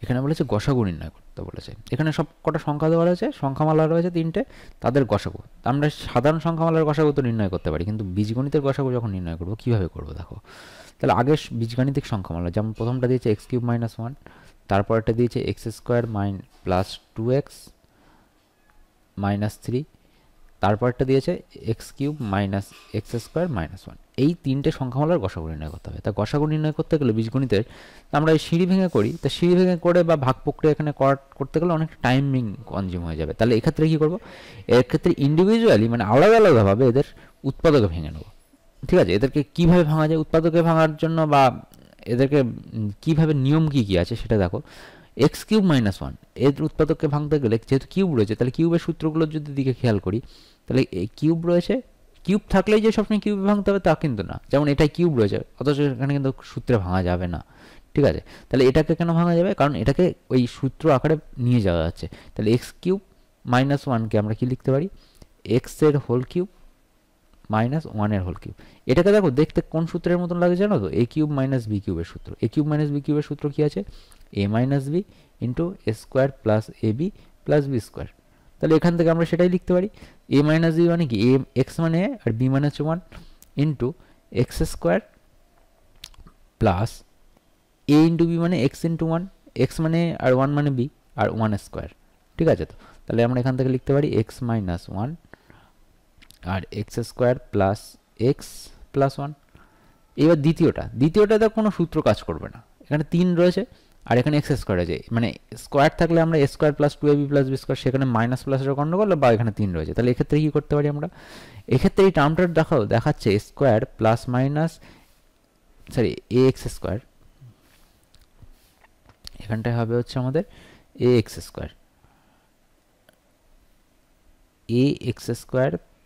এখানে বলেছে গসাগু নির্ণয় করতে বলেছে। এখানে সব কটা সংখ্যা দেওয়া রয়েছে, সংখ্যামালা রয়েছে 3টে, তাদের গসাগু। আমরা সাধারণ সংখ্যামালার গসাগু তো নির্ণয় করতে পারি, কিন্তু বীজগণিতের গসাগু যখন নির্ণয় করবো কীভাবে করবো দেখো। তাহলে আগে বীজগাণিতিক সংখ্যামালা, যেমন প্রথমটা দিয়েছে x³ - 1, তারপরটা দিয়েছে x² + 2x - 3, তারপরটা দিয়েছে x³ - x² - 1। এই 3টে সংখ্যামালার গসাগু নির্ণয় করতে হবে। তা গসাগু নির্ণয় করতে গেলে বীজগণিতের আমরা এই সিঁড়ি ভেঙে করি, তা সিঁড়ি ভেঙে করে বা ভাগ প্রক্রিয়া এখানে করতে গেলে অনেক টাইমিং কনজিউম হয়ে যাবে। তাহলে এক্ষেত্রে কী করবো, এর ক্ষেত্রে ইন্ডিভিজুয়ালি মানে আলাদা আলাদাভাবে এদের উৎপাদকে ভেঙে নেবো। ঠিক আছে, এদেরকে কীভাবে ভাঙা যায় উৎপাদকে ভাঙার জন্য, বা এদেরকে কীভাবে নিয়ম কী কী আছে সেটা দেখো। x³ - 1 এর উৎপাদককে ভাঙতে গেলে যেহেতু কিউব রয়েছে, তাহলে কিউবের সূত্রগুলোর যদি দিকে খেয়াল করি, তাহলে এই কিউব রয়েছে, কিউব থাকলেই যে সবসময় কিউবে ভাঙতে হবে তা কিন্তু না। যেমন এটাই কিউব রয়েছে, অথচ এখানে কিন্তু সূত্রে ভাঙা যাবে না। ঠিক আছে, তাহলে এটাকে কেন ভাঙা যাবে, কারণ এটাকে ওই সূত্র আকারে নিয়ে যাওয়া যাচ্ছে। তাহলে x³ - 1কে আমরা কি লিখতে পারি, x² - 1 এর হোল কিউব। এটাকে দেখো দেখতে কোন সূত্রের মতন লাগে জানো তো, a³ - b³ এর সূত্র। a³ - b³ এর সূত্র কি আছে, a - b into a² plus ab plus b square. তাহলে এখান থেকে আমরা সেটাই লিখতে পারি, a - b মানে কি, a x মানে a আর b মানে হচ্ছে 1 into x² plus a into b মানে x ইন্টু 1, x মানে আর 1 মানে b আর 1 স্কোয়ার। ঠিক আছে, তো তাহলে আমরা এখান থেকে লিখতে পারি x - 1 আর x² প্লাস x প্লাস 1। এবার দ্বিতীয়টাতে কোনো সূত্র কাজ করবে না, এখানে 3 রয়েছে আর এখানে x² আছে, মানে স্কোয়ার থাকলে আমরা a² plus 2ab plus b square, সেখানে মাইনাস প্লাসের গণ্ডগোল, বা এখানে 3 রয়েছে। তাহলে এক্ষেত্রে কী করতে পারি আমরা, এক্ষেত্রে এই টার্মটা দেখাচ্ছে স্কোয়ার প্লাস মাইনাস ax², এখানটায় হবে হচ্ছে আমাদের ax²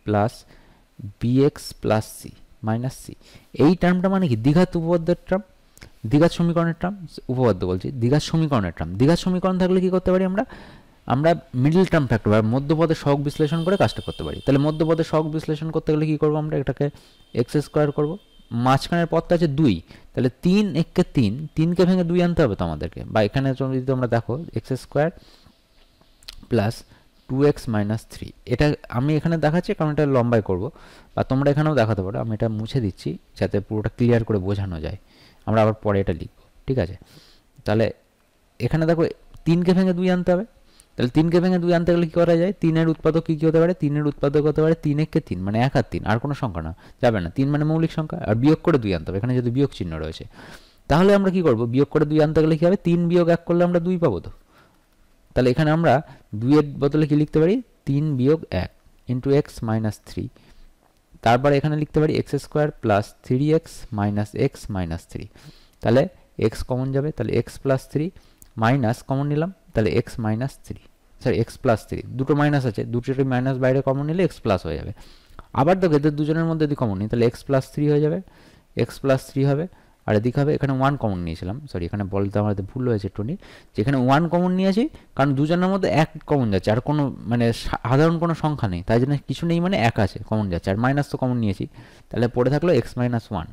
plus bx plus c minus c। এই টার্মটা মানে কি, দ্বিঘাত উপপাদ্যের টার্ম, দ্বিঘাত সমীকরণের টার্ম, উপপাদ্য বলছি, দ্বিঘাত সমীকরণের টার্ম। দ্বিঘাত সমীকরণ থাকলে কি করতে পারি আমরা মিডল টার্ম ফ্যাক্টর বা মধ্যপদের সহগ বিশ্লেষণ করে কাজটা করতে পারি। তাহলে মধ্যপদের সহগ বিশ্লেষণ করতে গেলে কী করবো, আমরা এটাকে x² করবো, মাঝখানের পদটা আছে 2, তাহলে 3 একে 3, 3কে ভেঙে 2 আনতে হবে তো আমাদেরকে, বা এখানে যদি তোমরা দেখো x² প্লাস 2x - 3। এটা আমি এখানে দেখাচ্ছি কারণ এটা লম্বায় করব, বা তোমরা এখানেও দেখাতে পারো। আমি এটা মুছে দিচ্ছি যাতে পুরোটা ক্লিয়ার করে বোঝানো যায়, আমরা আবার পরে এটা লিখব। ঠিক আছে, তাহলে এখানে দেখো 3কে ভেঙে 2 আনতে হবে, তাহলে 3কে ভেঙে 2 আনতে গেলে কী করা যায়, 3-এর উৎপাদক কী হতে পারে, 3-এর উৎপাদক হতে পারে 3 একে 3 মানে 1 আর 3, আর কোনো সংখ্যা না যাবে না, 3 মানে মৌলিক সংখ্যা, আর বিয়োগ করে 2 আনতে হবে, এখানে যদি বিয়োগ চিহ্ন রয়েছে। তাহলে আমরা কি করব, বিয়োগ করে 2 আনতে গেলে কী হবে, 3 বিয়োগ 1 করলে আমরা 2 পাবো তো। তাহলে এখানে আমরা 2 এর বদলে কি লিখতে পারি, 3 বিয়োগ 1 ইন্টু x মাইনাস 3, তারপরে এখানে লিখতে পারি x² plus 3x minus x minus 3। তাহলে x কমন যাবে, তাহলে x প্লাস 3 মাইনাস কমন নিলাম, তাহলে x মাইনাস 3, x প্লাস 3, দুটো মাইনাস আছে, দুটোরই মাইনাস বাইরে কমন নিলে x প্লাস হয়ে যাবে। আবার দেখো এদের দুজনের মধ্যে যদি কমন নিই, তাহলে x প্লাস 3 হয়ে যাবে, x প্লাস 3 হবে, আর এদিকে হবে এখানে 1 কমন নিয়েছিলাম, এখানে বলতে আমাদের ভুল হয়েছে একটুখানি, যেখানে 1 কমন নিয়েছি কারণ দুজনের মধ্যে 1 কমন যাচ্ছে, আর কোনো মানে সাধারণ কোনো সংখ্যা নেই, তাই জন্য কিছু নেই মানে 1 আছে কমন যাচ্ছে, আর মাইনাস তো কমন নিয়েছি, তাহলে পড়ে থাকলো x মাইনাস 1।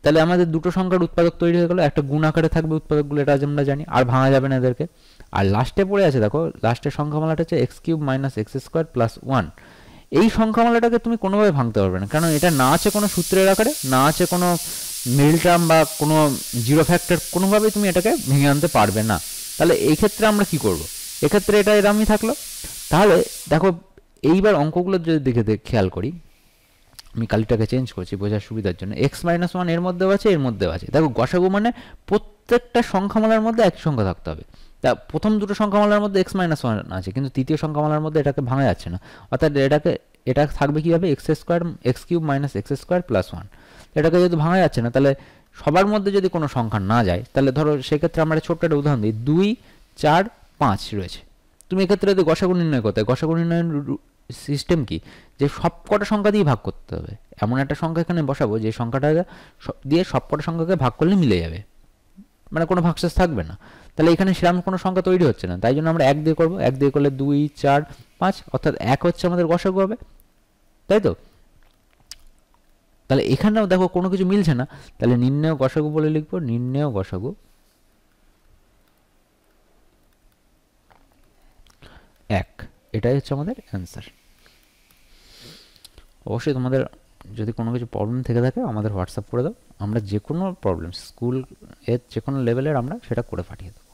তাহলে আমাদের দুটো সংখ্যার উৎপাদক তৈরি হয়ে গেলো, একটা গুণ আকারে থাকবে উৎপাদকগুলো, এটা আমরা জানি, আর ভাঙা যাবে না এদেরকে। আর লাস্টে পড়ে আছে দেখো, লাস্টের সংখ্যামালাটা হচ্ছে x³ মাইনাস x² প্লাস 1। এই সংখ্যামালাটাকে তুমি কোনোভাবে ভাঙতে পারবে না, কারণ এটা না আছে কোনো সূত্রের আকারে, না আছে কোনো মিডল টার্ম বা কোনো জিরো ফ্যাক্টর, কোনোভাবেই তুমি এটাকে ভেঙে আনতে পারবে না। তাহলে এই ক্ষেত্রে আমরা কি করব, এক্ষেত্রে এটা এরমই থাকলো। তাহলে দেখো এইবার অঙ্কগুলোর যদি দিকে খেয়াল করি, আমি কালিটাকে চেঞ্জ করছি বোঝার সুবিধার জন্য, x মাইনাস 1 এর মধ্যেও আছে, এর মধ্যেও আছে। দেখো গসাগু মানে প্রত্যেকটা সংখ্যামালার মধ্যে একই সংখ্যা থাকতে হবে। তা প্রথম দুটো সংখ্যামালার মধ্যে x মাইনাস 1 আছে, কিন্তু তৃতীয় সংখ্যামালার মধ্যে এটাকে ভাঙা যাচ্ছে না, অর্থাৎ এটা থাকবে কীভাবে, x³ মাইনাস x² প্লাস 1। এটাকে যেহেতু ভাঙা যাচ্ছে না, তাহলে সবার মধ্যে যদি কোনো সংখ্যা না যায়, তাহলে ধরো সেক্ষেত্রে আমরা ছোট্ট একটা উদাহরণ দিই, 2, 4, 5 রয়েছে। তুমি এক্ষেত্রে যদি গসাগু নির্ণয় করতে হয়, গসাগু নির্ণয়ের সিস্টেম কি, যে সব কটা সংখ্যা দিয়ে ভাগ করতে হবে, এমন একটা সংখ্যা এখানে বসাবো যে সংখ্যাটা দিয়ে সব কটা সংখ্যাকে ভাগ করলে মিলে যাবে, মানে কোনো ভাগশেষ থাকবে না। তাহলে এখানে সেরকম কোনো সংখ্যা তৈরি হচ্ছে না, তাই জন্য আমরা 1 দিয়ে করবো, 1 দিয়ে করলে 2, 4, 5, অর্থাৎ 1 হচ্ছে আমাদের গসাগু হবে, তাই তো। তাহলে এখানেও দেখো কোনো কিছু মিলছে না, তাহলে নির্ণেয় গসাগু বলে লিখবো, নির্ণেয় গসাগু এটাই হচ্ছে আমাদের অ্যান্সার। অবশ্যই তোমাদের যদি কোনো কিছু প্রবলেম থেকে থাকে আমাদের হোয়াটসঅ্যাপ করে দাও, আমরা যে কোনো প্রবলেম স্কুল এর যে কোনো লেভেলের আমরা সেটা করে পাঠিয়ে দেবো।